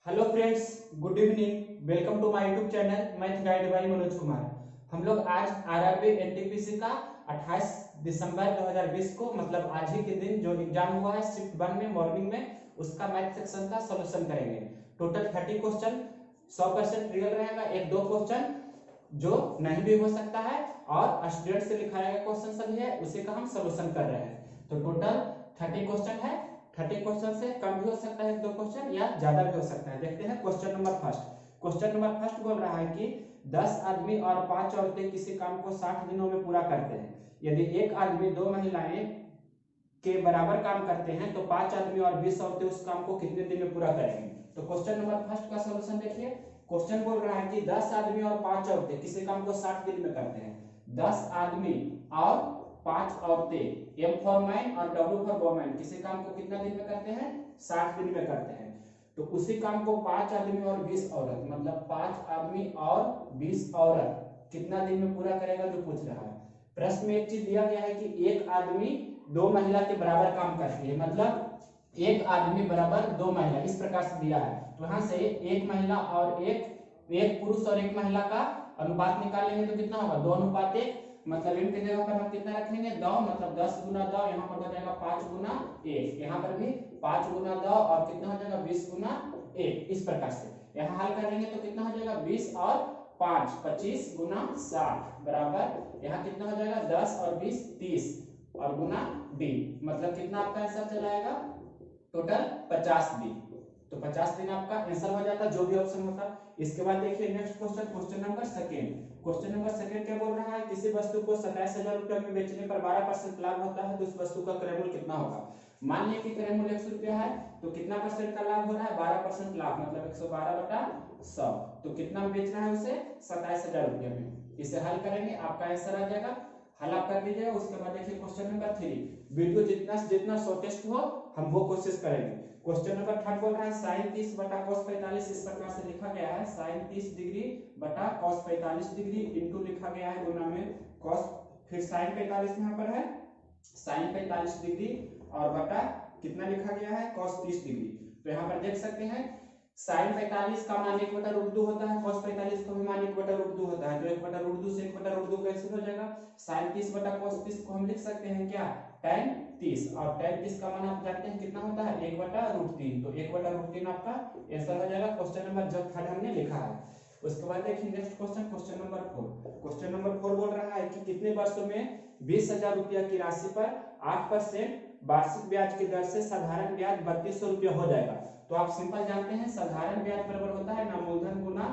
Hello friends, good evening. Welcome to my YouTube channel math guide by Manoj Kumar. हम लोग आज RRB NTPC का 28 दिसंबर 2020 को मतलब आज ही के दिन जो एग्जाम हुआ है शिफ्ट 1 में मॉर्निंग में, उसका मैथ सेक्शन का सॉल्यूशन करेंगे। टोटल 30 क्वेश्चन 100% रियल रहेगा। एक दो क्वेश्चन जो नहीं भी हो सकता है और स्टूडेंट से लिखाया गया क्वेश्चन सभी है, उसी का हम सॉल्यूशन कर रहे हैं। तो टोटल 30 क्वेश्चन है। 30 क्वेश्चन से कम भी हो सकता है, एक दो क्वेश्चन या ज्यादा भी हो सकता है। देखते हैं question number first. Question number first बोल रहा है कि 10 आदमी और 5 औरतें किसी काम को 60 दिनों में पूरा करते हैं। यदि एक आदमी 2 महिलाएं के बराबर काम करते हैं तो 5 आदमी और 20 औरतें उस काम को कितने दिन में पूरा करेंगे। तो क्वेश्चन नंबर फर्स्ट का सॉल्यूशन देखिए। क्वेश्चन बोल रहा है कि 10 आदमी और 5 औरतें किसी काम को 60 दिन में करते हैं। 10 आदमी और 5 औरतें, एम फॉर मैन और डब्ल्यू फॉर वुमेन, किसी काम को कितना दिन में करते हैं, 60 दिन में करते हैं। तो उसी काम को 5 आदमी और 20 औरत, मतलब 5 आदमी और 20 औरत कितना दिन में पूरा करेगा, जो पूछ रहा है। प्रश्न में एक चीज दिया गया है कि एक आदमी 2 महिला के बराबर काम करती है, मतलब एक आदमी बराबर 2 महिला, इस प्रकार से दिया है। तो यहाँ से एक महिला और एक पुरुष और एक महिला का अनुपात निकाल लेंगे तो कितना होगा, 2:1। मतलब इनके जगह पर हम कितना रखेंगे, 2, मतलब 10 गुना 2, यहाँ पर हो जाएगा 5 गुना 1, यहाँ पर भी 5 गुना 2 और कितना हो जाएगा 20 गुना 1। इस प्रकार से यहाँ हल करेंगे तो कितना हो जाएगा 20 और 5 25 गुना 60 बराबर यहाँ कितना हो जाएगा 10 और 20 30 और गुना डी, मतलब कितना आपका आंसर चला आएगा, टोटल 50 दिन। तो 50 दिन आपका आंसर हो जाता जो भी ऑप्शन होता। इसके बाद देखिए next question, question number second. Question number second क्या बोल रहा है, किसी वस्तु को 27,000 रुपए में बेचने पर 12% लाभ होता है तो उस वस्तु का क्रय मूल्य कितना होगा। मान लिया कि क्रय मूल्य 100 रुपया है तो कितना परसेंट का लाभ हो रहा है, 12% लाभ, मतलब 112/100। तो कितना में बेच रहा है उसे, 27,000 रुपया में। इसे हल करेंगे आपका आंसर आ जाएगा। हल आप कर लीजिएगा। उसके बाद देखिए क्वेश्चन नंबर 3। वीडियो जितना से जितना शॉर्टेस्ट हो हम वो कोशिश करेंगे। क्वेश्चन नंबर 3 बोल रहा है sin 30 बटा cos 45 इस प्रकार से लिखा गया है, sin 30 डिग्री बटा cos 45 डिग्री इंटू लिखा गया है गुना में cos, फिर sin 45 यहाँ पर है, sin 45 डिग्री और बटा कितना लिखा गया है, cos 30 डिग्री। तो यहाँ पर देख सकते हैं sin 45 का मान 1/√2 होता है, cos 45 का भी मान 1/√2 होता है। तो 1/√2 से 1/√2 कैंसिल हो जाएगा। sin 30 बटा cos 30 को हम लिख सकते हैं क्या, tan 30, और tan 30 का मान आप जानते हैं कितना होता है, 1/√3। तो 1/√3 आपका आंसर हो जाएगा। क्वेश्चन नंबर जो थर्ड हमने लिखा है। उसके बाद देखिए next question, question number 4। Question number 4 बोल रहा है कि कितने वर्षों में 20,000 रुपया की राशि पर 8% वार्षिक ब्याज की दर से साधारण ब्याज 3200 रुपया हो जाएगा। तो आप सिंपल जानते हैं साधारण ब्याज बराबर होता है ना मूलधन गुना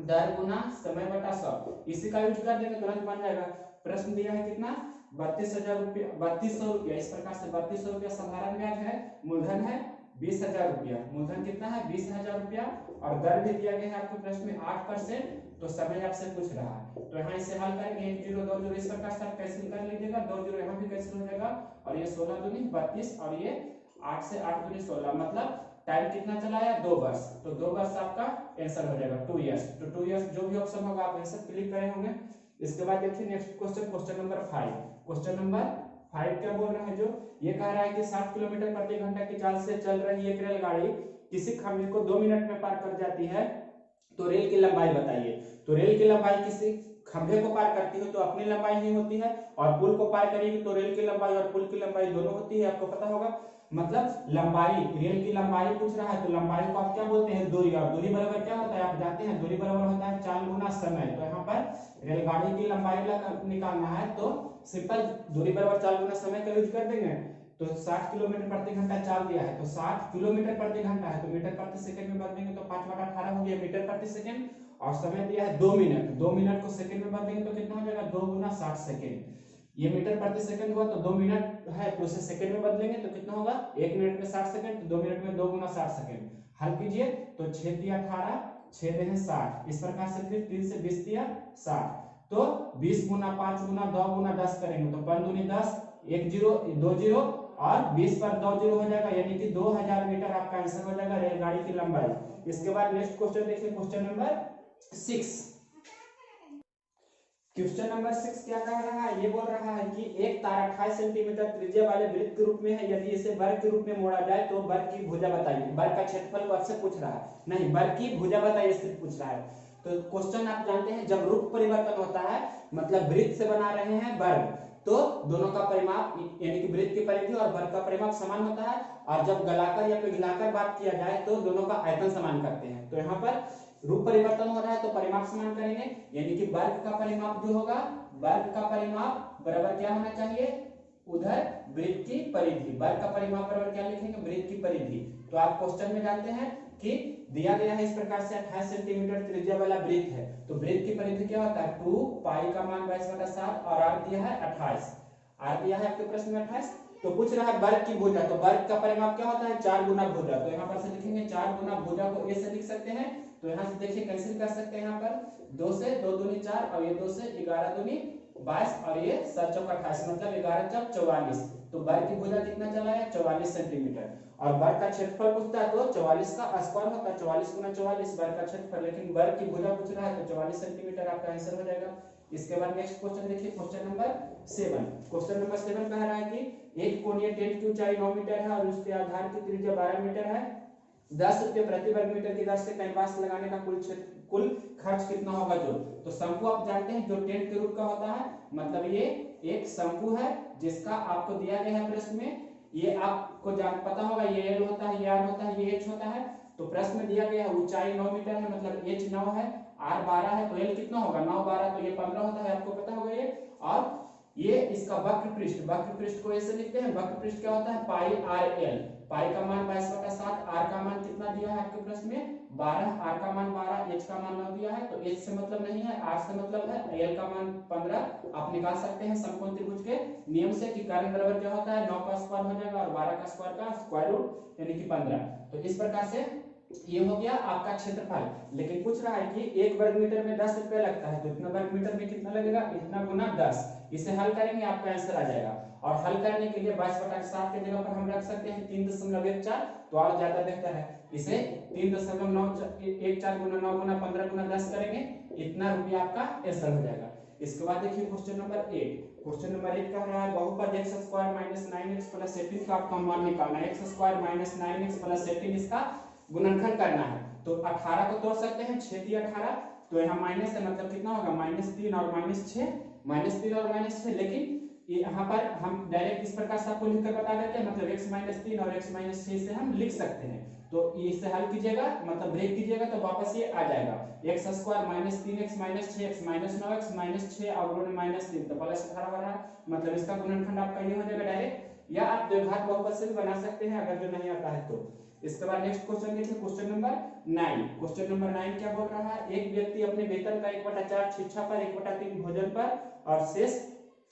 दर गुना समय बटा 100। इसी का यूज कर देंगे तुरंत बन जाएगा। प्रश्न दिया है कितना, 32,000 रुपया, 3200 रुपया। इस प्रकार से 3200 रुपया साधारण ब्याज है, मूलधन है 20,000 रुपया, मूलधन कितना है 20,000 रुपया, और दर भी दिया गया है आपके प्रश्न में 8%। तो समय आपसे पूछ रहा है तो यहाँ इसे हल करेंगे, 1 0 2 0 इस प्रकार से आप कैंसिल कर लीजिएगा, 2 0 यहाँ भी कैंसिल हो जाएगा, और ये 16 दूनी 32 और ये 8 से 8 दूनी 16, मतलब टाइम कितना चला है, 2 वर्ष। तो 2 वर्ष आपका आंसर हो जाएगा 2 इयर्स। तो 2 इयर्स जो भी ऑप्शन होगा आप आंसर क्लिक करे होंगे। इसके बाद देखिए next question, question number 5। Question number 5 क्या बोल रहा है, जो ये कह रहा है कि 60 किलोमीटर प्रति घंटा की चाल से चल रही एक रेलगाड़ी किसी खंभे को 2 मिनट में पार कर जाती है तो रेल की लंबाई बताइए। तो रेल की लंबाई किसी खंभे को पार करती है तो अपनी लंबाई ही होती है, और पुल को पार करेगी तो रेल की लंबाई और पुल की लंबाई दोनों होती है, आपको पता होगा। मतलब लंबाई, रेल की लंबाई पूछ रहा है तो लंबाई को आप क्या बोलते हैं, दूरी। और दूरी बराबर क्या होता है आप जानते हैं, दूरी बराबर होता है चाल गुना समय। तो यहाँ पर रेलगाड़ी की लंबाई निकालना है तो सिंपल दूरी बराबर चाल गुना समय का यूज कर देंगे। तो 60 किलोमीटर प्रति घंटा चाल दिया है तो 60 किलोमीटर प्रति घंटा है तो मीटर प्रति सेकंड में बदल देंगे तो 5/18 हो गया मीटर प्रति सेकंड, और समय दिया है 2 मिनट, 2 मिनट को सेकंड में बदल देंगे तो कितना हो जाएगा 2 गुना 60 सेकंड। ये मीटर प्रति सेकंड हुआ तो 2 मिनट है तो उसे सेकंड में बदलेंगे तो कितना होगा, 1 मिनट में 60 सेकंड, तो 2 मिनट में 2 गुना 60 सेकंड। हल कीजिए तो 6 दिया 18, 6 दे 60, इस प्रकार से फिर 3 से 20 दिया 60, तो 20 गुना 5 गुना 2 गुना 10 करेंगे तो 5 दूनी 10, 1 0 2 0 और 20 पर 2 0 हो जाएगा, यानी कि 2000 मीटर आपका आंसर हो जाएगा रेलगाड़ी की लंबाई। इसके बाद नेक्स्ट क्वेश्चन देखिए, क्वेश्चन नंबर 6। क्वेश्चन नंबर 6 क्या कह रहा है, ये बोल रहा है कि एक तार 28 सेंटीमीटर त्रिज्या वाले वृत्त के रूप में है, यदि इसे वर्ग के रूप में मोड़ा जाए तो वर्ग की भुजा बताइए। वर्ग का क्षेत्रफल को आपसे पूछ रहा है, नहीं वर्ग की भुजा बताइए सिर्फ पूछ रहा है। तो क्वेश्चन आप जानते हैं जब रूप परिवर्तन होता है मतलब वृत्त से बना रहे हैं वर्ग, तो दोनों का परिमाप यानी कि वृत्त की परिधि और वर्ग का परिमाप समान होता है, और जब गलाकर या पिघलाकर बात किया जाए तो दोनों का आयतन समान करते हैं। तो यहाँ पर रूप परिवर्तन हो रहा है तो परिमाप समान करेंगे, यानी कि वर्ग का परिमाप जो होगा, वर्ग का परिमाप बराबर क्या होना चाहिए, उधर वृत्त की परिधि। वर्ग का परिमाप बराबर क्या लिखेंगे, वृत्त की परिधि। तो आप क्वेश्चन में जानते हैं कि दिया गया है इस प्रकार से 28 सेंटीमीटर त्रिज्या वाला वृत्त है, तो वृत्त की परिधि क्या होता है 2 पाई का मान 22/7 और आर दिया है 28, आर दिया है आपके प्रश्न में 28। तो पूछ रहा है वर्ग की भुजा, तो वर्ग का परिमाप क्या होता है 4 गुना भुजा, तो यहाँ पर से लिखेंगे 4 गुना भुजा को ए से लिख सकते हैं। तो यहाँ से देखिए कैंसिल कर सकते हैं, यहाँ पर 2 से 2 दूनी 4 और ये 2 से 11 दूनी 22 और ये 7 चौक 28 मतलब 11 चौक 44। तो वर्ग की भुजा कितना चला है 44 सेंटीमीटर, और वर्ग का क्षेत्रफल पूछता है तो 44 का स्क्वायर होता है, 44 गुना 44 वर्ग का क्षेत्रफल, लेकिन वर्ग की भुजा पूछ रहा है तो 44 सेंटीमीटर आपका आंसर हो जाएगा। इसके बाद नेक्स्ट क्वेश्चन देखिए, क्वेश्चन नंबर 7। क्वेश्चन नंबर 7 कह रहा है कि एक कोणीय टेंट की ऊंचाई 9 मीटर है और उसके आधार की त्रिज्या 12 मीटर है, 10 रुपये प्रति वर्ग मीटर की दर से कैनवास लगाने का कुल खर्च कितना होगा जो। तो शंकु आप जानते हैं जो टेंट के रूप का होता है, मतलब ये एक शंकु है जिसका आपको दिया गया है प्रश्न में, ये आपको जान पता होगा, ये एल होता है, ये आर होता है, ये एच होता है। तो प्रश्न में दिया गया है ऊंचाई 9 मीटर है मतलब एच 9 है, आर 12 है, तो एल कितना होगा 9 12 तो ये 15 होता है, आपको पता होगा ये। और ये इसका वक्र पृष्ठ को ऐसे लिखते हैं, वक्र पृष्ठ क्या होता है पाई आर एल, पाई का मान 22/7, आर का मान कितना दिया है आपके प्रश्न में 12, आर का मान 12, एच का मान 9 दिया है, तो एच से मतलब नहीं है, आर से मतलब है, एल का मान 15 आप निकाल सकते हैं समकोण त्रिभुज के नियम से कि कारण बराबर क्या होता है 9 का स्क्वायर हो जाएगा और 12 का स्क्वायर रूट यानी कि 15। तो इस प्रकार से ये हो गया आपका क्षेत्रफल। लेकिन पूछ रहा है कि 1 वर्ग मीटर में 10 रुपये लगता है, तो इतना वर्ग मीटर में कितना लगेगा, इतना गुना 10। इसे हल करेंगे आपका आंसर आ जाएगा, और हल करने के लिए 22/7 के जगह पर हम रख सकते हैं 3.14, तो और ज्यादा बेहतर है। इसे 3.914 गुना 9 गुना 15 गुना 10 करेंगे, इतना रुपया आपका आंसर हो जाएगा। इसके बाद देखिए क्वेश्चन नंबर 8। क्वेश्चन नंबर 8 कह रहा है बहुपद x square minus 9x plus 18 का आपका मान निकालना है, x square minus 9x plus 18 इसका गुणनखंड करना है। तो 18 को तोड़ सकते हैं, 6 × 18, तो यहाँ माइनस है मतलब कितना होगा -3 और -3 और -6, लेकिन यहाँ पर हम डायरेक्ट इस प्रकार से आपको लिखकर बता देते हैं, मतलब x -3 और x -6 से हम लिख सकते हैं। तो इसे हल कीजिएगा मतलब ब्रेक कीजिएगा तो वापस ये आ जाएगा x square -3x -6x -9x -6 अवरोध -3, तो प्लस 18 हो रहा है, मतलब इसका गुणनखंड आपका ये हो जाएगा डायरेक्ट, या आप द्विघात बहुपद से भी बना सकते हैं अगर जो नहीं आता है तो। इसके बाद नेक्स्ट क्वेश्चन देखिए, क्वेश्चन नंबर 9। क्वेश्चन नंबर 9 क्या बोल रहा है, एक व्यक्ति अपने वेतन का 1/4 शिक्षा पर 1/3 भोजन पर और शेष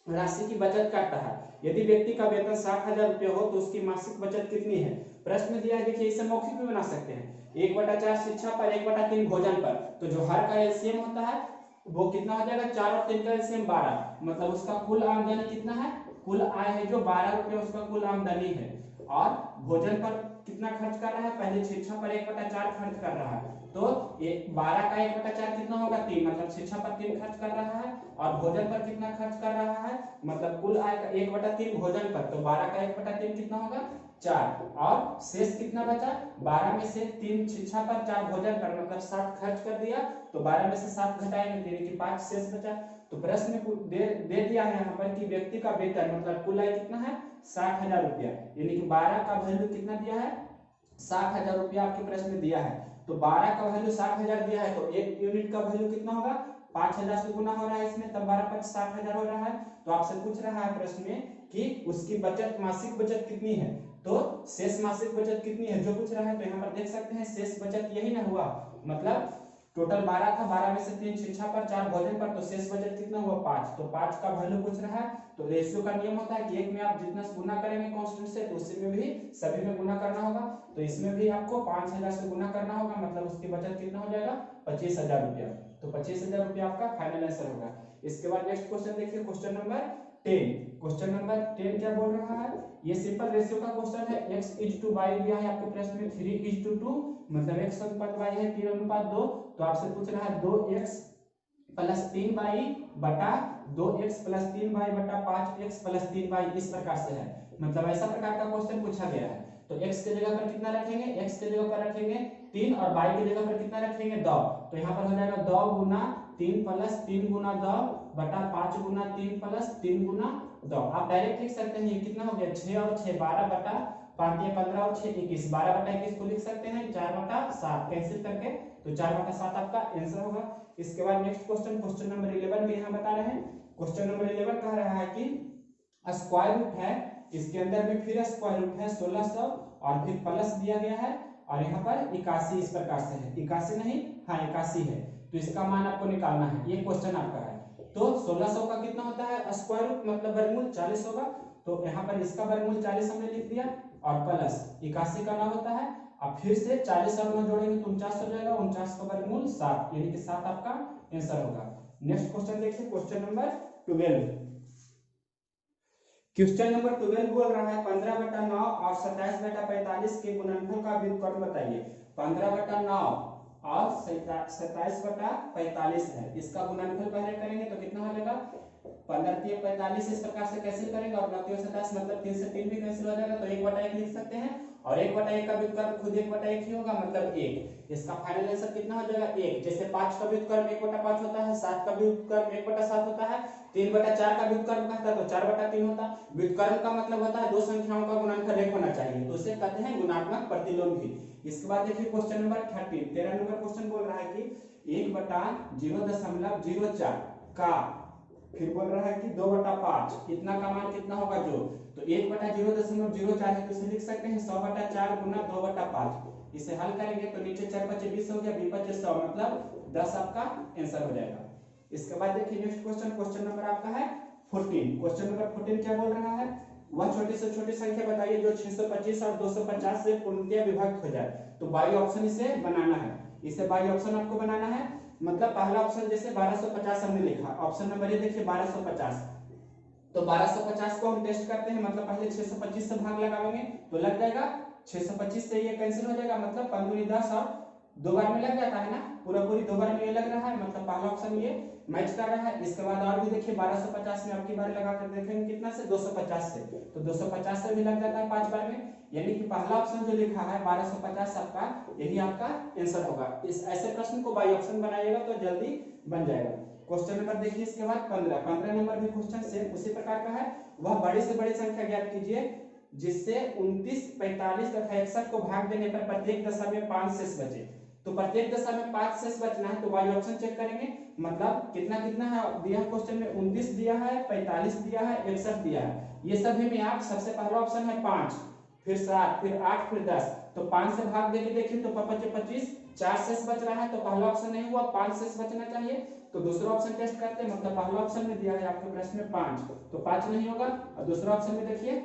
राशि की बचत करता है। यदि व्यक्ति का वेतन 60,000 रुपये हो तो उसकी मासिक बचत कितनी है। प्रश्न दिया है, देखिए इसे मौखिक भी बना सकते हैं, 1/4 शिक्षा पर 1/3 भोजन पर, तो जो हर का एलसीएम होता है वो कितना हो जाएगा, 4 और 3 का एलसीएम 12, मतलब उसका कुल आमदनी कितना है, कुल आय है जो 12 रुपये उसका कुल आमदनी है, और भोजन पर कितना खर्च कर रहा है, पहले शिक्षा पर 1/4 खर्च कर रहा है, तो 12 का 1/4 कितना होगा 3, मतलब शिक्षा पर 3 खर्च कर रहा है, और भोजन पर कितना खर्च कर रहा है, मतलब कुल आय का 1/3 भोजन पर, तो 12 का 1/3 कितना होगा 4, और शेष कितना बचा, 12 में से 3 शिक्षा पर 4 भोजन पर, मतलब 7 खर्च कर दिया, तो 12 में से 7 घटाएंगे यानी कि 5 शेष बचा। तो प्रश्न में दे दिया है यहाँ पर कि व्यक्ति का वेतन मतलब कुल आय कितना है 60,000 रुपया, यानी कि 12 का वैल्यू कितना दिया है 60,000 रुपया आपके प्रश्न में दिया है, तो 12 का वैल्यू 60,000 दिया है, तो एक यूनिट का वैल्यू कितना होगा 5,000 से गुना हो रहा है इसमें, तब 12 5 60,000 हो रहा है। तो आपसे पूछ रहा है प्रश्न में कि उसकी बचत मासिक बचत कितनी है, तो शेष मासिक बचत कितनी है जो पूछ रहा है, तो यहाँ पर देख सकते हैं शेष बचत यही ना हुआ, मतलब टोटल 12 था, 12 में से 3 शिक्षा पर 4 भोजन पर, तो शेष बचत कितना हुआ 5, तो 5 का वैल्यू पूछ रहा है। तो रेशियो का नियम होता है कि एक में आप जितना गुना करेंगे कांस्टेंट से तो उसी में भी सभी में गुना करना होगा, तो इसमें भी आपको 5,000 से गुना करना होगा, मतलब उसकी बचत कितना हो जाएगा 25,000 रुपया, तो 25,000 रुपया आपका फाइनल आंसर होगा। इसके बाद नेक्स्ट क्वेश्चन देखिए, क्वेश्चन नंबर 10। क्वेश्चन नंबर 10 क्या बोल रहा है, ये सिंपल रेशियो का क्वेश्चन है, x:y दिया है आपके प्रश्न में 3:2, मतलब x अनुपात y है 3:2, तो आपसे पूछ रहा है 2x प्लस 3y बटा 2x प्लस 3y बटा 5x प्लस 3y, इस प्रकार से है। मतलब ऐसा प्रकार का क्वेश्चन पूछा गया है। तो x के जगह पर कितना रखेंगे, x के जगह पर रखेंगे 3 और y की जगह पर कितना रखेंगे 2। तो यहाँ पर हो जाएगा 2 गुना 3 प्लस 3 गुना 2 बटा 5 गुना 3 प्लस 3 गुना 2। आप डायरेक्ट लिख सकते हैं, कितना हो गया 6 और 6 12 बटा 5 या 15 और 6 21, 12 बटा 21 को लिख सकते हैं 4 बटा 7 कैंसिल करके, तो 4 बटा 7 आपका आंसर होगा। इसके बाद नेक्स्ट क्वेश्चन नंबर 11 भी यहाँ बता रहे हैं। क्वेश्चन नंबर 11 कह रहा है कि स्क्वायर रूट है, इसके अंदर भी फिर स्क्वायर रूट है 1600 और फिर प्लस दिया गया है और यहाँ पर 81 इस प्रकार से है, 81 नहीं हाँ 81 है। तो इसका मान आपको निकालना है, ये क्वेश्चन आपका है। तो 1600 का कितना होता है स्क्वायर रूट, मतलब वर्गमूल 40 होगा। तो यहाँ पर इसका वर्गमूल 40 हमने लिख दिया और प्लस 81 का ना होता है। अब फिर से 40 और 9 जोड़ेंगे तो 49 हो जाएगा, 49 का वर्गमूल 7, यानी कि 7 आपका आंसर होगा। नेक्स्ट क्वेश्चन देखिए, क्वेश्चन नंबर 12। क्वेश्चन नंबर 12 बोल रहा है 15 बटा 9 और 27 बटा 45 के गुणनफल का व्युत्क्रम बताइए। 15 बटा 9 और 27 बटा 45 है, इसका गुणनफल पहले करेंगे तो कितना हो जाएगा 15 3 45, इस प्रकार से कैंसिल करेंगे और 9 3 27 मतलब 3 से 3 भी कैंसिल हो जाएगा, तो 1 बटा 1 लिख सकते हैं और 1 बटा 1 का व्युत्क्रम खुद 1 बटा 1 ही होगा, मतलब 1। इसका फाइनल आंसर कितना हो जाएगा 1। जैसे 5 का व्युत्क्रम 1 बटा 5 होता है, 7 का व्युत्क्रम 1 बटा 7 होता है, 3 बटा 4 का व्युत्क्रम कहता है तो 4 बटा 3 होता है। व्युत्क्रम का मतलब होता है दो संख्याओं का गुणनफल 1 होना चाहिए, तो उसे कहते हैं गुणात्मक प्रतिलोम भी। इसके बाद देखिए क्वेश्चन नंबर 13 नंबर क्वेश्चन बोल रहा है कि 1 बटा 0.04 का फिर बोल रहा है कि 2 बटा 5 इतना का मान कितना होगा जो, तो 1 बटा 0.04 है तो इसे लिख सकते हैं 100 बटा 4 गुना 2 बटा 5। इसे हल करेंगे तो नीचे 4 5 20 हो गया, 20 5 100 मतलब 10 आपका आंसर हो जाएगा। इसके बाद देखिए नेक्स्ट क्वेश्चन नंबर आपका है 14। क्वेश्चन नंबर 14 क्या बोल रहा है, वह छोटी से छोटी संख्या बताइए जो 625 और 250 से पूर्णतः विभक्त हो जाए। तो बाई ऑप्शन इसे बनाना है, इसे बाई ऑप्शन आपको बनाना है। मतलब पहला ऑप्शन जैसे 1250 हमने लिखा, ऑप्शन नंबर ये देखिए 1250, तो 1250 को हम टेस्ट करते हैं, मतलब पहले 625 से भाग लगाएंगे तो लग जाएगा 625 से ये कैंसिल हो जाएगा, मतलब 5 दूनी 10 और 2 बार में लग जाता है ना, पूरा पूरी 2 बार में ये लग रहा है, मतलब पहला ऑप्शन ये मैच कर रहा है। इसके बाद और भी देखिए 1250 में आपकी बार लगा कर देखेंगे कितना से 250 से, तो 250 से भी लग जाता है 5 बार में, यानी कि पहला ऑप्शन जो लिखा है 1250 आपका यही आपका आंसर होगा। इस ऐसे प्रश्न को बाई ऑप्शन बनाइएगा तो जल्दी बन जाएगा। क्वेश्चन नंबर देखिए इसके बाद 15 नंबर भी क्वेश्चन सेम उसी प्रकार का है। वह बड़ी से बड़ी संख्या ज्ञात कीजिए जिससे 29 45 तथा 61 को भाग देने पर प्रत्येक दशा में 5 शेष बचे। तो प्रत्येक दशा में 5 शेष बचना है तो वाई ऑप्शन चेक करेंगे, मतलब कितना कितना है दिया क्वेश्चन में 29 दिया है, 45 दिया है, 61 दिया है, ये सभी में आप सबसे पहला ऑप्शन है 5, फिर 7, फिर 8, फिर 10, तो 5 से भाग देके देखिए तो 25 4 शेष बच रहा है, तो पहला ऑप्शन नहीं हुआ, 5 शेष बचना चाहिए। तो दूसरा ऑप्शन टेस्ट करते हैं, मतलब पहला ऑप्शन में दिया है आपके प्रश्न में 5, तो 5 नहीं होगा, और दूसरा ऑप्शन में देखिए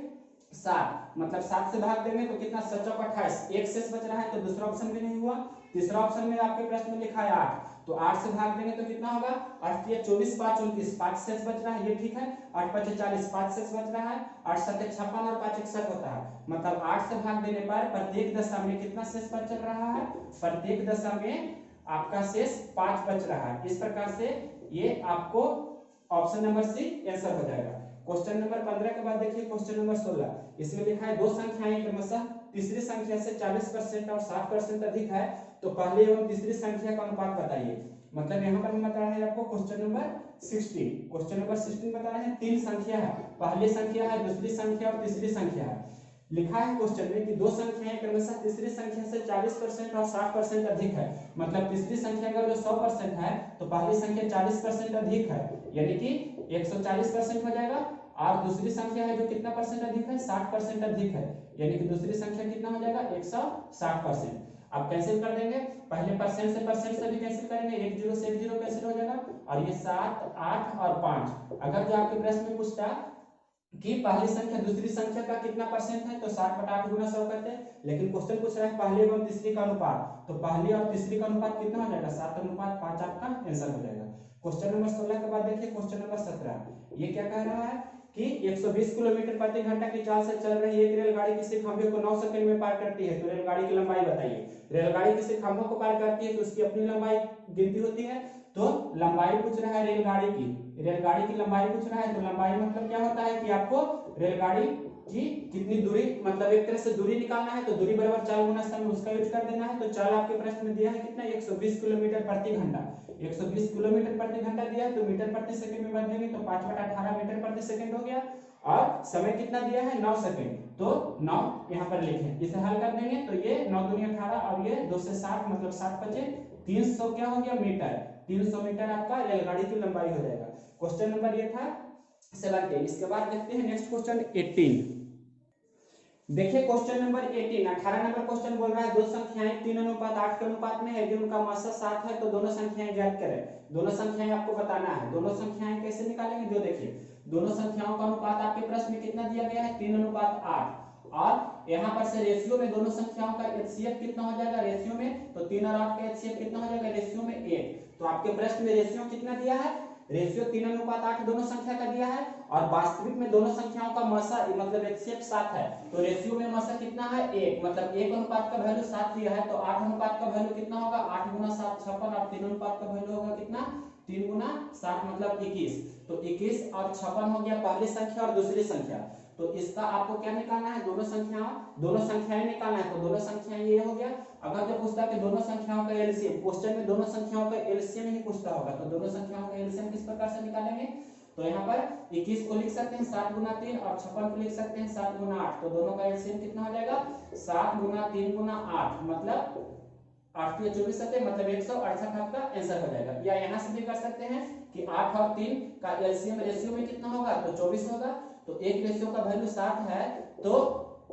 7, मतलब 7 से भाग देंगे तो कितना 7 चौक 28, एक शेष बच रहा है, तो दूसरा ऑप्शन भी नहीं हुआ। तीसरा ऑप्शन में आपके प्रश्न में लिखा है 8, तो 8 से भाग देंगे तो कितना होगा 8 या 24 5 29, 5 शेष बच रहा है, ये ठीक है। 8 5 40, 5 शेष बच रहा है, 8 7 56 और 5 61 होता है, मतलब 8 से भाग देने पर प्रत्येक दशा में कितना शेष बच रहा है, प्रत्येक दशा में आपका शेष 5 बच रहा है। इस प्रकार से ये आपको ऑप्शन नंबर सी आंसर हो जाएगा। क्वेश्चन नंबर 15 के बाद देखिए क्वेश्चन नंबर 16, इसमें लिखा है दो संख्याएं क्रमशः तीसरी संख्या से 40% और 60% अधिक है, तो पहली एवं तीसरी संख्या का अनुपात बताइए। मतलब यहाँ पर हम बता रहे हैं आपको क्वेश्चन नंबर 16, क्वेश्चन नंबर 16 बता रहे हैं तीन संख्या है, पहली संख्या है, दूसरी संख्या और तीसरी संख्या है। लिखा है क्वेश्चन में कि दो संख्याएं क्रमशः तीसरी संख्या से 40% और 60% अधिक है, मतलब तीसरी संख्या अगर जो 100% है तो पहली संख्या 40% अधिक है, यानी कि 140% हो जाएगा, और दूसरी संख्या है जो कितना परसेंट अधिक है 60% अधिक है, यानी कि दूसरी संख्या कितना हो जाएगा 160%। अब कैंसिल कर देंगे, पहले परसेंट से भी कैंसिल करेंगे, 1 0 से 1 0 कैंसिल हो जाएगा, और ये 7 8 और 5। अगर जो आपके प्रश्न में पूछता कि पहली संख्या दूसरी संख्या का कितना परसेंट है तो 60 बटा 8 गुना 100 करते हैं, लेकिन क्वेश्चन पूछ रहा है पहली एवं तीसरी का अनुपात, तो पहली और तीसरी का अनुपात कितना हो जाएगा 7:5 आपका आंसर हो जाएगा। क्वेश्चन नंबर 16 के बाद देखिए क्वेश्चन नंबर 17, ये क्या कह रहा है कि 120 किलोमीटर प्रति घंटा की चाल से चल रही एक रेलगाड़ी किसी खंभे को 9 सेकंड में पार करती है तो रेलगाड़ी की लंबाई बताइए। रेलगाड़ी किसी खंभे को पार करती है तो उसकी अपनी लंबाई गिनती होती है, तो लंबाई पूछ रहा है रेलगाड़ी की लंबाई पूछ रहा है, तो लंबाई मतलब क्या होता है कि आपको रेलगाड़ी की कितनी दूरी, मतलब एक तरह से दूरी निकालना है, तो दूरी बराबर चाल गुना समय उसका यूज कर देना है। तो चाल आपके प्रश्न में दिया है कितना, 120 किलोमीटर प्रति घंटा। 120 किलोमीटर प्रति घंटा दिया है तो मीटर प्रति सेकंड में बदलेंगे तो 5/18 मीटर प्रति सेकंड हो गया, और समय कितना दिया है 9 सेकंड, तो 9 यहाँ पर लिखें। इसे हल कर देंगे तो ये 9 दूनी 18 और ये 2 से 60 मतलब 60 बचे 300 क्या हो गया मीटर। 300 मीटर आपका रेलगाड़ी की लंबाई हो जाएगा। क्वेश्चन नंबर ये था 17। इसके बाद देखते हैं नेक्स्ट क्वेश्चन 18। देखिए क्वेश्चन नंबर 18, 18 नंबर क्वेश्चन बोल रहा है दो संख्याएं 3:8 के अनुपात में है, जो उनका मात्रा 7 है, तो दोनों संख्याएं ज्ञात करें। दोनों संख्याएं आपको बताना है। दोनों संख्याएं कैसे निकालेंगे, जो देखिए दोनों संख्याओं का अनुपात आपके प्रश्न में कितना दिया गया है 3:8, और यहाँ पर से रेशियो में दोनों संख्याओं का एचसीएफ कितना हो जाएगा रेशियो में, तो 3 और 8 का एचसीएफ कितना हो जाएगा रेशियो में 1। तो आपके प्रश्न में रेशियो कितना दिया है, रेशियो 3:8 दोनों संख्या का दिया है, और वास्तविक में दोनों संख्याओं का मसा मतलब एचसीएफ 7 है, तो रेशियो में मसा कितना है 1, मतलब 1 अनुपात का वैल्यू 7 दिया है, तो 8 अनुपात का वैल्यू कितना होगा 8 गुना 7 56, और 3 अनुपात का वैल्यू होगा कितना 3 गुना 7 मतलब 21। तो 21 और 56 हो गया पहली संख्या और दूसरी संख्या। तो इसका आपको क्या निकालना है, दोनों संख्याएं निकालना है। तो दोनों संख्याएं ये हो गया। अगर जो पूछता है कि दोनों संख्याओं का एलसीएम, क्वेश्चन में दोनों संख्याओं का एलसीएम ही पूछता होगा, तो दोनों संख्याओं का एलसीएम किस प्रकार से निकालेंगे, तो यहाँ पर 21 को लिख सकते हैं 7 गुना 3, और 56 को लिख सकते हैं 7 गुना 8। तो दोनों का एलसीएम कितना हो जाएगा 7 गुना 3 गुना 8, मतलब 8 के 24 सके मतलब 168 आपका आंसर हो जाएगा। या यहाँ से भी कर सकते हैं कि 8 और 3 का एलसीएम रेशियो में कितना होगा, तो 24 होगा। तो एक रेशियो का वैल्यू 7 है, तो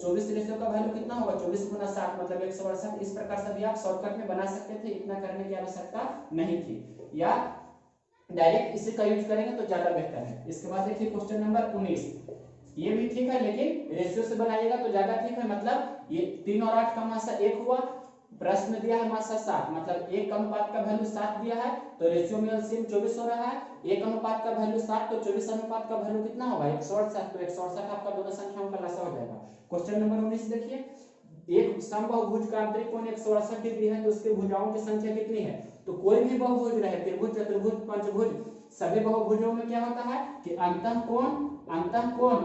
24 रेशियो का वैल्यू कितना होगा 24 गुना 7 मतलब 168। इस प्रकार से भी आप शॉर्टकट में बना सकते थे, इतना करने की आवश्यकता नहीं थी, या डायरेक्ट इसी का यूज करेंगे तो ज्यादा बेहतर है। इसके बाद देखिए क्वेश्चन नंबर 19, ये भी ठीक है लेकिन रेशियो से बनाइएगा तो ज्यादा ठीक है। मतलब ये 3 और 8 का मासा 1 हुआ, प्रश्न दिया है मासा 7, मतलब 1 का अनुपात का वैल्यू 7 दिया है, तो रेशियो में एलसीएम 24 हो रहा है। 1 अनुपात का वैल्यू 7, तो 24 अनुपात का वैल्यू कितना होगा 168, तो 168 आपका दोनों संख्याओं का लसा हो जाएगा। क्वेश्चन नंबर 19 देखिए, एक समबाहुभुज का आंतरिक कोण 168 डिग्री है, तो उसके भुजाओं की संख्या कितनी है। तो कोई भी बहुभुज रहे, त्रिभुज चतुर्भुज पंचभुज, सभी बहुभुजों में क्या होता है कि अंतःकोण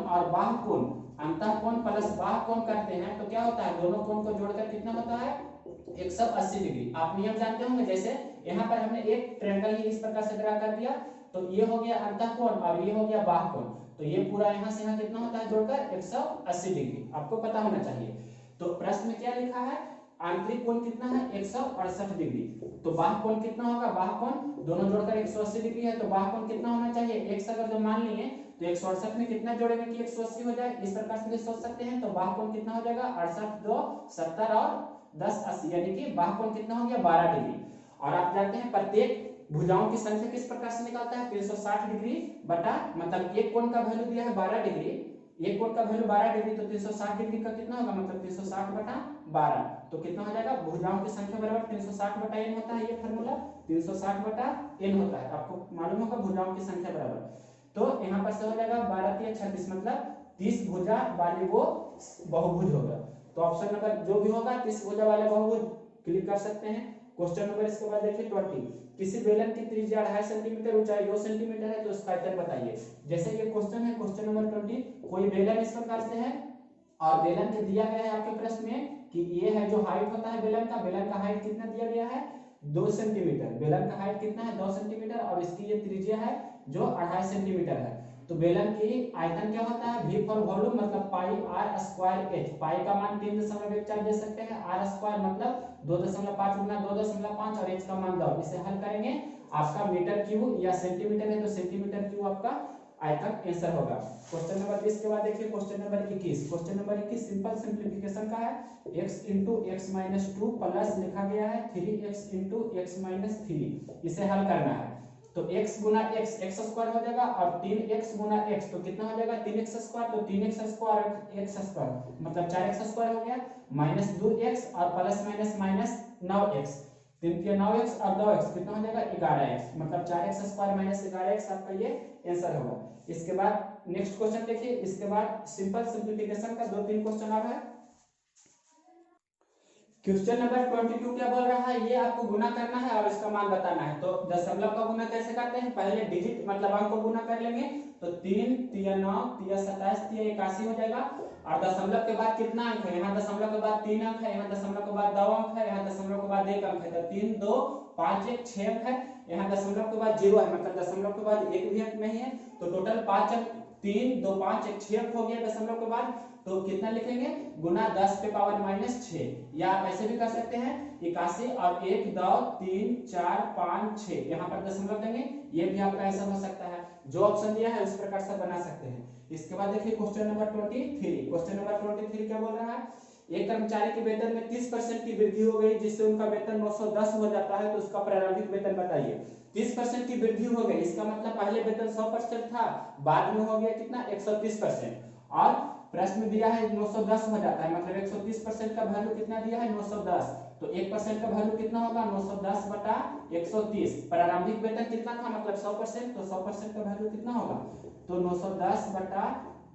और बाह्यकोण, अंतःकोण प्लस बाह्यकोण करते हैं, तो क्या होता है दोनों कोण को जोड़कर कितना होता है 180 डिग्री। आप नियम जानते होंगे, जैसे यहाँ पर हमने एक ट्रायंगल ही इस प्रकार से ड्रा कर दिया, तो ये हो गया अंतःकोण और ये हो गया बाह्यकोण, तो ये पूरा यहाँ से यहाँ कितना होता है जोड़कर 180 डिग्री, आपको पता होना चाहिए। तो प्रश्न में क्या लिखा है, आंतरिक कोण कितना है 168 डिग्री, तो बाह्य कोण कितना होगा, बाह्य कोण दोनों जोड़कर 180 डिग्री है, तो बाह्य कोण कितना होना चाहिए, x अगर जो मान लिए तो 168 में कितना जोड़ेंगे कि 180 हो जाए, इस प्रकार से भी सोच सकते हैं। तो बाह्य कोण कितना हो जाएगा 68 2 70 और 10 80, यानी कि बाह्य कोण कितना हो गया 12 डिग्री। और आप जानते हैं प्रत्येक भुजाओं की संख्या किस प्रकार से निकालता है 360 डिग्री बटा, मतलब एक कोण का वैल्यू दिया है 12 डिग्री, एक कोण का वैल्यू 12 डिग्री, तो 360 डिग्री का कितना होगा मतलब 360 बटा 12, तो कितना हो जाएगा भुजाओं की संख्या बराबर 360 बटा n होता है, ये फार्मूला 360 बटा n होता है, आपको मालूम होगा भुजाओं की संख्या बराबर। तो यहाँ पर से हो जाएगा 12 3 36, मतलब 30 भुजा वाले वो बहुभुज होगा। तो ऑप्शन नंबर जो भी होगा 30 भुजा वाले बहुभुज क्लिक कर सकते हैं। क्वेश्चन नंबर इसके बाद देखिए 20, किसी बेलन की त्रिज्या 2.5 सेंटीमीटर ऊंचाई 2 सेंटीमीटर है, तो उसका आयतन बताइए। जैसे ये क्वेश्चन है क्वेश्चन नंबर 20, कोई बेलन इस प्रकार से है और बेलन के दिया गया है आपके प्रश्न में कि ये है जो हाइट होता है बेलन का हाइट कितना दिया गया है 2 सेंटीमीटर, बेलन का हाइट कितना है 2 सेंटीमीटर, और इसकी ये त्रिज्या है जो 2.5 सेंटीमीटर है। तो बेलन की आयतन क्या होता है v फॉर वॉल्यूम मतलब पाई r स्क्वायर h, पाई का मान 3.14 दे सकते हैं, r स्क्वायर मतलब 2.5 गुना 2.5 और h का मान 2। इसे हल करेंगे आपका मीटर क्यूब या सेंटीमीटर है तो सेंटीमीटर क्यूब आपका आयतन आंसर होगा। क्वेश्चन नंबर 20 के बाद देखिए question number 21, question number 21 simple simplification का है, x into x minus 2 plus लिखा गया है 3x इंटू एक्स माइनस 3, इसे हल करना है। तो x गुना x x स्क्वायर हो जाएगा और 3x गुना x तो कितना हो जाएगा 3x स्क्वायर, तो 3x स्क्वायर x स्क्वायर मतलब 4x स्क्वायर हो गया, माइनस 2x और plus minus minus 9x, 3 3 9x और 2x कितना हो जाएगा 11x, मतलब 4x स्क्वायर माइनस 11x आपका ये आंसर होगा। इसके बाद नेक्स्ट क्वेश्चन देखिए, इसके बाद सिंपल सिंप्लीफिकेशन का 2-3 क्वेश्चन और है। क्वेश्चन नंबर 22 क्या बोल रहा है, ये आपको गुना करना है और इसका मान बताना है। तो दशमलव का गुना कैसे करते हैं, पहले डिजिट मतलब अंक को गुना कर लेंगे। तो 3 3 9 3 27 3 81 हो जाएगा। और दशमलव के बाद कितना अंक है, यहाँ दशमलव के बाद 3 अंक है, यहाँ दशमलव के बाद 2 अंक है, यहाँ दशमलव के बाद 1 अंक है। तो 3 2 5 1 6 अंक है। यहाँ दशमलव के बाद 0 है, मतलब दशमलव के बाद एक भी अंक नहीं है। तो टोटल 5 अंक, 3 2 5 1 6 अंक हो गया दशमलव के बाद। तो कितना लिखेंगे, गुना 10 के पावर माइनस 6, या आप ऐसे भी कर सकते हैं 81 और 1 2 3 4 5 6, यहाँ पर दशमलव देंगे। ये भी आपका आंसर हो सकता है, जो ऑप्शन दिया है उस प्रकार से बना सकते हैं। इसके बाद देखिए क्वेश्चन नंबर 23। क्वेश्चन नंबर 23 क्या बोल रहा है, एक कर्मचारी के वेतन में 30% की वृद्धि हो गई, जिससे उनका वेतन 910 हो जाता है, तो उसका प्रारंभिक वेतन बताइए। 30% की वृद्धि हो गई, इसका मतलब पहले वेतन 100% था, बाद में हो गया कितना 130%। और प्रश्न दिया है 910 हो जाता है, मतलब 130% का वैल्यू कितना दिया है 910। तो 1% का वैल्यू कितना होगा 910 बटा 130। प्रारंभिक वेतन कितना था, मतलब 100%, तो 100% का वैल्यू कितना होगा, तो 910 बटा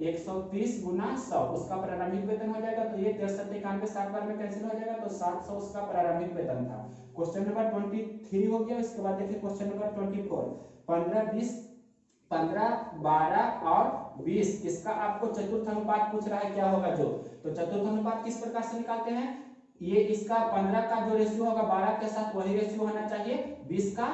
130 गुना 100, उसका प्रारंभिक वेतन हो जाएगा। तो ये 63 91 60 बार में कैंसिल हो जाएगा, तो 700 उसका प्रारंभिक वेतन था। क्वेश्चन नंबर 23 हो गया। इसके बाद देखिए क्वेश्चन नंबर 24, 15 20 15 12 और 20, इसका आपको चतुर्थ अनुपात पूछ रहा है, क्या होगा जो। तो चतुर्थ अनुपात किस प्रकार से निकालते हैं, ये इसका 15 का जो रेशियो होगा 12 के साथ वही रेशियो होना चाहिए 20 का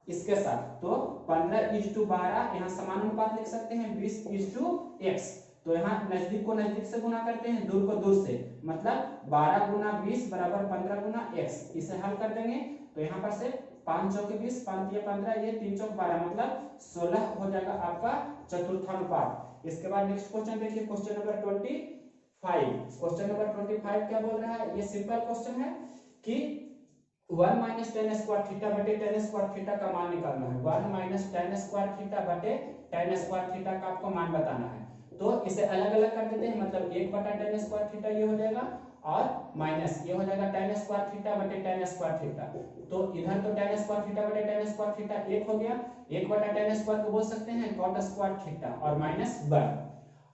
इसके साथ। तो 15:12 यहाँ समानुपात लिख सकते हैं 20:x। तो यहाँ नजदीक को नजदीक से गुना करते हैं, दूर को दूर से, मतलब 12 गुना 20 बराबर 15 गुना x। इसे हल कर देंगे तो यहाँ पर से 5 चौके 20, 5 या 15, ये 3 चौक 12, मतलब 16 हो जाएगा आपका चतुर्थानुपात। इसके बाद नेक्स्ट क्वेश्चन देखिए, क्वेश्चन नंबर 25। क्वेश्चन नंबर 25 क्या बोल रहा है, ये सिंपल क्वेश्चन है कि 1 माइनस टेन स्क्वायर थीटा बटे टेन स्क्वायर थीटा का मान निकालना है। 1 माइनस टेन स्क्वायर थीटा बटे टेन स्क्वायर थीटा का आपको मान बताना है। तो इसे अलग अलग कर देते हैं, मतलब 1 बटा टेन स्क्वायर थीटा ये हो जाएगा, और माइनस ये हो जाएगा टेन स्क्वायर थीटा बटे टेन स्क्वायर थीटा। तो इधर तो टेन स्क्वायर थीटा बटे टेन स्क्वायर थीटा 1 हो गया, 1 बटा टेन स्क्वायर को बोल सकते हैं कॉट स्क्वायर थीटा, और माइनस 1।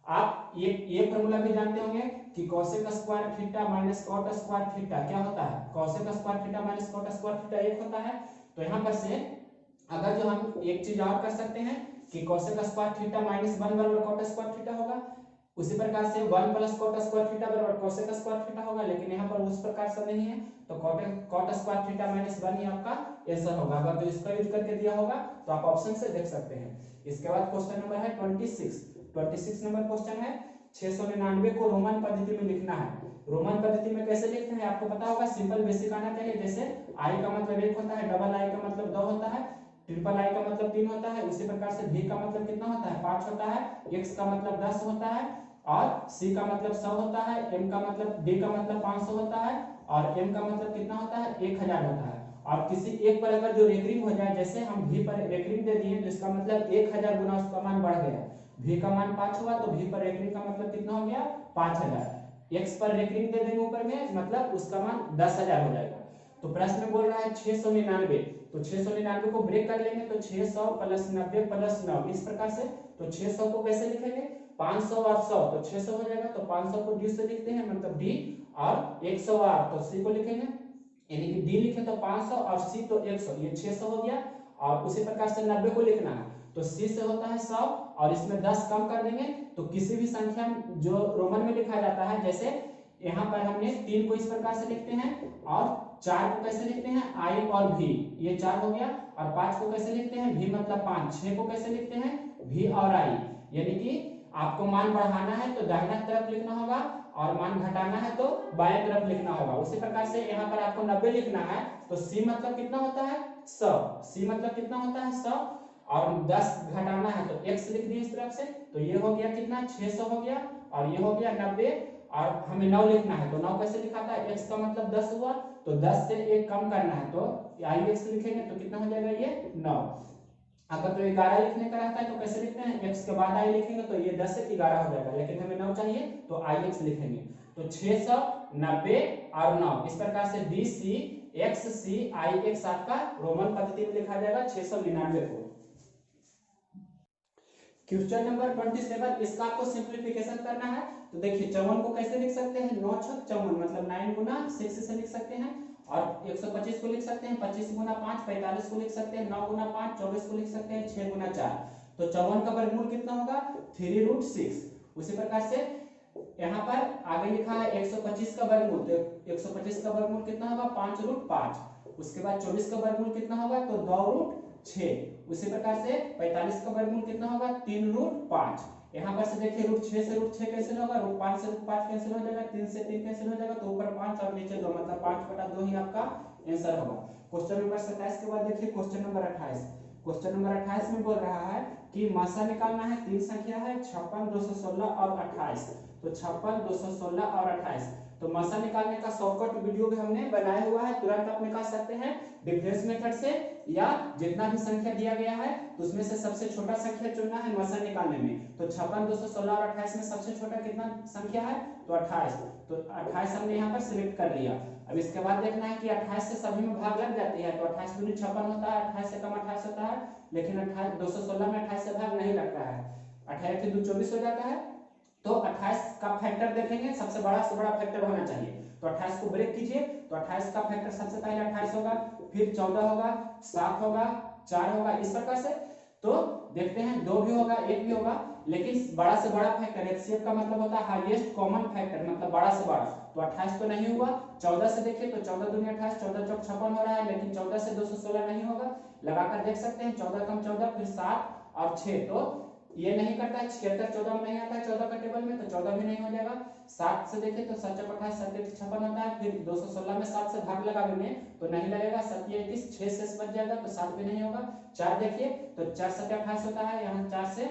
आप ये फॉर्मूला भी जानते होंगे कि cosec square theta minus cot square theta क्या होता है, cosec square theta minus cot square theta 1 होता है। तो यहाँ पर से अगर जो हम एक चीज और कर सकते हैं कि कोसेक स्क्वायर थीटा माइनस 1 बराबर कॉट स्क्वायर थीटा होगा, उसी प्रकार से 1 प्लस कॉट स्क्वायर थीटा बराबर कोसेक स्क्वायर थीटा होगा, लेकिन यहाँ पर उस प्रकार से नहीं है। तो कॉट स्क्वायर थीटा माइनस 1 ही आपका आंसर होगा। अगर तो इसका यूज करके दिया होगा तो आप ऑप्शन से देख सकते हैं। इसके बाद क्वेश्चन नंबर है 26 नंबर क्वेश्चन है, 699 को रोमन पद्धति में लिखना है। रोमन पद्धति में कैसे लिखते हैं आपको पता होगा, सिंपल बेसिक आना चाहिए। जैसे आई का मतलब 1 होता है, डबल आई का मतलब 2 होता है, ट्रिपल आई का मतलब 3 होता है, उसी प्रकार से भी का मतलब कितना होता है 5 होता है, एक्स का मतलब 10 होता है, और सी का मतलब 100 होता है, एम का मतलब डी का मतलब 500 होता है, और एम का मतलब कितना होता है 1000 होता है। और किसी एक पर अगर जो रेकरिंग हो जाए, जैसे हम भी पर रेकरिंग दे दिए तो इसका मतलब 1000 गुना उसका मान बढ़ गया। भी का मान 5 हुआ तो भी पर रेकरिंग का मतलब कितना हो गया 5000। एक्स पर रेकरिंग दे देंगे ऊपर में, मतलब उसका मान 10000 हो जाएगा। तो प्रश्न में बोल रहा है 699, तो 699 को ब्रेक कर लेंगे तो 600 प्लस 90 प्लस 9 इस प्रकार से। तो 600 को कैसे लिखेंगे 500 और 100, तो 600 हो जाएगा। तो 500 को डी से लिखते हैं, मतलब डी, और 100 आर तो सी को लिखेंगे, यानी कि डी लिखे तो 500 और सी तो 100, ये 600 हो गया। और उसी प्रकार से 90 को लिखना है, तो सी से होता है 100 और इसमें 10 कम कर देंगे। तो किसी भी संख्या जो रोमन में लिखा जाता है, जैसे यहाँ पर हमने 3 को इस प्रकार से लिखते हैं, और 4 को कैसे लिखते हैं आई और भी, ये 4 हो गया। और 5 को कैसे लिखते हैं भी मतलब 5, 6 को कैसे लिखते हैं भी और आई। यानी कि आपको मान बढ़ाना है तो दाहिना तरफ लिखना होगा, और मान घटाना है तो बाएं तरफ लिखना होगा। उसी प्रकार से यहाँ पर आपको 90 लिखना है, तो सी मतलब कितना होता है 100, सी मतलब कितना होता है 100, और 10 घटाना है तो x लिख दिए इस तरफ से। तो ये हो गया कितना 600 हो गया, और ये हो गया 90, और हमें 9 लिखना है। तो 9 कैसे लिखा था, x का मतलब 10 हुआ, तो 10 से 1 कम करना है, तो आई x लिखेंगे तो कितना हो जाएगा ये 9। अगर तो 11 लिखने का रहता है तो कैसे लिखते हैं, x के बाद i लिखेंगे तो ये 10 से 11 हो जाएगा, लेकिन हमें 9 चाहिए तो i x लिखेंगे। तो 600 90 और 9 इस प्रकार से BCXCIX आपका रोमन पद्धति में लिखा जाएगा 699 को। क्वेश्चन नंबर 27 इसका आपको सिंप्लीफिकेशन करना है। तो देखिए 54 को कैसे लिख सकते हैं, 9 छक 54 मतलब 9 गुना 6 से लिख सकते हैं, और 125 को लिख सकते हैं 25 गुना 5 45 को लिख सकते हैं, 9 गुना 5 24 को लिख सकते हैं, 6 गुना 4। तो 54 का वर्गमूल कितना होगा 3√6। उसी प्रकार से यहाँ पर आगे लिखा है 125 का वर्गमूल, तो 125 का वर्गमूल कितना होगा 5√5। उसके बाद 24 का वर्गमूल कितना होगा तो 2√6। उसी प्रकार से 45 का वर्गमूल कितना होगा 3√5। यहाँ पर से देखिए √6 से √6 कैंसिल होगा, √5 से √5 कैंसिल हो जाएगा, 3 से 3 कैंसिल हो जाएगा, तो ऊपर 5 और नीचे 2 मतलब 5/2 ही आपका आंसर होगा। क्वेश्चन नंबर 27 के बाद देखिए क्वेश्चन नंबर 28। क्वेश्चन नंबर 28 में बोल रहा है कि मासा निकालना है, तीन संख्या है 56 216 और 28। तो 56 216 और 28। तो मासा निकालने का शॉर्टकट वीडियो भी हमने बनाया हुआ है, तुरंत आप निकाल सकते हैं डिफरेंस मेथड से, या जितना भी संख्या दिया गया है तो उसमें से सबसे छोटा संख्या चुनना है मासा निकालने में। तो 56 216 और 28 में सबसे छोटा कितना संख्या है तो 28। तो 28 हमने यहाँ पर सिलेक्ट कर लिया। अब इसके बाद देखना है कि 28 से सभी में भाग लग जाती है, तो 28 दूनी 56 होता है, 28 से कम 28 होता है, लेकिन 28 216 में 28 से भाग नहीं लगता है, 28 के 2 24 हो जाता है। तो 28 का फैक्टर देखेंगे, सबसे बड़ा से बड़ा फैक्टर होना चाहिए। तो 28 को ब्रेक कीजिए, तो 28 का फैक्टर सबसे पहले 28 होगा, फिर 14 होगा, 7 होगा, 4 होगा, इस प्रकार से। तो देखते हैं 2 भी होगा, 1 भी होगा, लेकिन बड़ा से बड़ा फैक्टर एचसीएफ का मतलब होता है हाईएस्ट कॉमन फैक्टर, मतलब बड़ा से बड़ा। तो 28 तो नहीं हुआ। 14 से देखिए तो 14 दूनी 28, 14 चौक 56 हो रहा है, लेकिन 14 से 216 नहीं होगा। लगाकर देख सकते हैं 14 कम 14 फिर 7 और 6, तो ये नहीं करता है, 76 14 में नहीं आता है 14 का टेबल में, तो 14 भी नहीं हो जाएगा। 7 से देखें तो 7 चौक 28, 7 1 56 होता है, फिर 216 में 7 से भाग लगा देंगे तो नहीं लगेगा, 7 21 6 से बच जाएगा, तो 7 भी नहीं होगा। 4 देखिए तो 4 7 28 होता है, यहाँ 4 से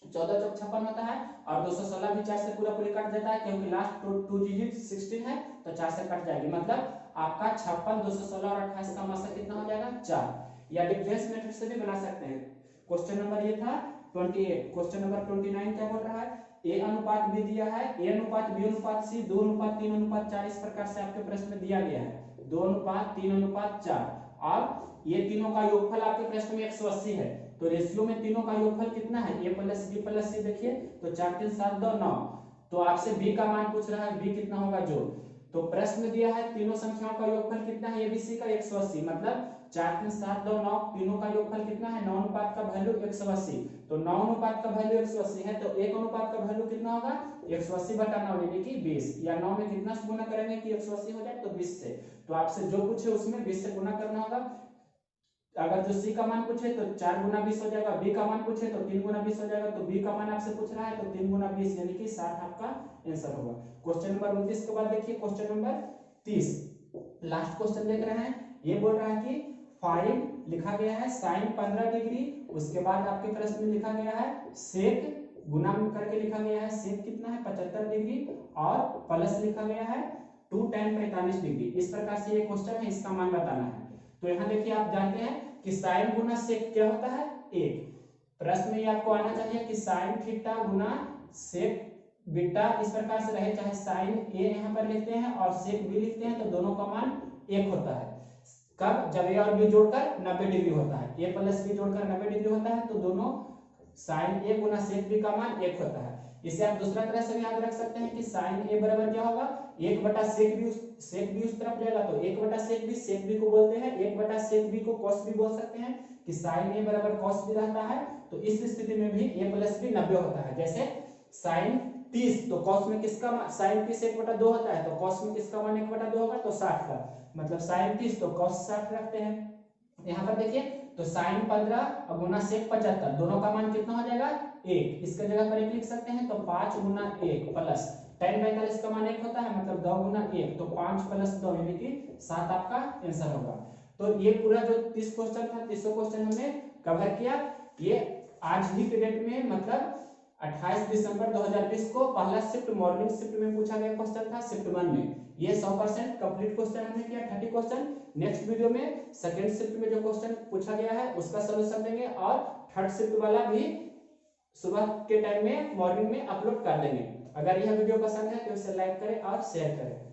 14 चौक 56 होता है, और 216 भी 4 से पूरा पूरी कट जाता है, क्योंकि लास्ट 2 डिजिट 16 है, तो 4 से कट जाएगी। मतलब आपका 56 216 और 28 का मासा कितना हो जाएगा 4। या डिफरेंस मेथड से भी बना सकते हैं। क्वेश्चन नंबर ये था 28। क्वेश्चन नंबर 29 क्या बोल रहा है, ए अनुपात बी दिया है, ए अनुपात बी अनुपात सी 2 अनुपात 3 अनुपात 4 इस प्रकार से आपके प्रश्न में दिया गया है, 2 अनुपात 3 अनुपात 4, और ये तीनों का योगफल आपके प्रश्न में 180 है। तो रेशियो में तीनों का योगफल कितना है, ए प्लस बी प्लस सी, देखिए तो 4 3 7 2 9। तो आपसे बी का मान पूछ रहा है, बी कितना होगा जो, तो प्रश्न में दिया है तीनों संख्याओं का योगफल कितना है एबीसी का 180, मतलब 4 3 7 2 9, तीनों का योगफल कितना है 9 अनुपात का वैल्यू 180। तो 9 अनुपात का वैल्यू 180 है, तो 1 अनुपात का वैल्यू कितना होगा 180/9 यानी कि 20। या 9 में कितना से गुना करेंगे कि 180 हो जाए, तो 20 से। तो आपसे जो पूछे उसमें 20 से गुना करना होगा। अगर जो सी का मान पूछे तो 4 गुना 20 हो जाएगा, बी का मान पूछे तो 3 गुना 20 हो जाएगा, तो बी का मान आपसे पूछ रहा है तो 3 गुना 20 यानी कि 60 आपका आंसर होगा। क्वेश्चन नंबर 29 के बाद देखिए क्वेश्चन नंबर 30, लास्ट क्वेश्चन देख रहे हैं। ये बोल रहा है कि फाइंड, लिखा गया है साइन 15 डिग्री, उसके बाद आपके प्रश्न में लिखा गया है सेक, गुना करके लिखा गया है सेक कितना है 75 डिग्री, और प्लस लिखा गया है 2 tan 45 डिग्री। इस प्रकार से ये क्वेश्चन है, इसका मान बताना है। तो यहाँ देखिए आप जानते हैं कि साइन गुना सेक क्या होता है 1। प्रश्न में ये आपको आना चाहिए कि साइन थीटा गुना सेक बीटा, इस प्रकार से रहे, चाहे साइन ए यहाँ पर लिखते हैं और सेक बी लिखते हैं, तो दोनों का मान 1 होता है। कब, जब ए और बी जोड़कर 90 डिग्री होता है, ए प्लस बी जोड़कर 90 डिग्री होता है, तो दोनों साइन ए गुना सेक बी का मान 1 होता है। इसे आप दूसरा तरह से भी याद रख सकते हैं कि साइन ए बराबर क्या होगा 1/सेक बी, सेक बी उस तरफ जाएगा तो 1/सेक बी, सेक बी को बोलते हैं 1/सेक बी को कॉस बी बोल सकते हैं कि साइन ए बराबर कॉस बी रहता है। तो इस स्थिति में भी ए प्लस बी 90 होता है। जैसे साइन 30 तो कॉस में किसका मान, साइन 30 1/2 होता है, तो कॉस में किसका मान 1/2 होगा तो 60 का, मतलब साइन 30 तो कॉस 60 रखते हैं। यहाँ पर देखिए तो साइन 15 और गुना सेक 75, दोनों का मान कितना हो जाएगा 1। इसके जगह पर 1 लिख सकते हैं, तो 5 गुना 1 प्लस tan 45 का मान 1 होता है, मतलब 2 गुना 1, तो 5 प्लस 2 यानी कि 7 आपका आंसर होगा। तो ये पूरा जो 30 क्वेश्चन था, 30 क्वेश्चन हमने कवर किया। ये आज ही के डेट में मतलब 28 दिसंबर 2020 को पहला शिफ्ट मॉर्निंग शिफ्ट में पूछा गया क्वेश्चन था, शिफ्ट 1 में। ये 100% कंप्लीट क्वेश्चन हमने किया, 30 क्वेश्चन। नेक्स्ट वीडियो में सेकंड शिफ्ट में जो क्वेश्चन पूछा गया है उसका सॉल्यूशन देंगे, और थर्ड शिफ्ट वाला भी सुबह के टाइम में मॉर्निंग में अपलोड कर देंगे। अगर यह वीडियो पसंद है तो इसे लाइक करें और शेयर करें।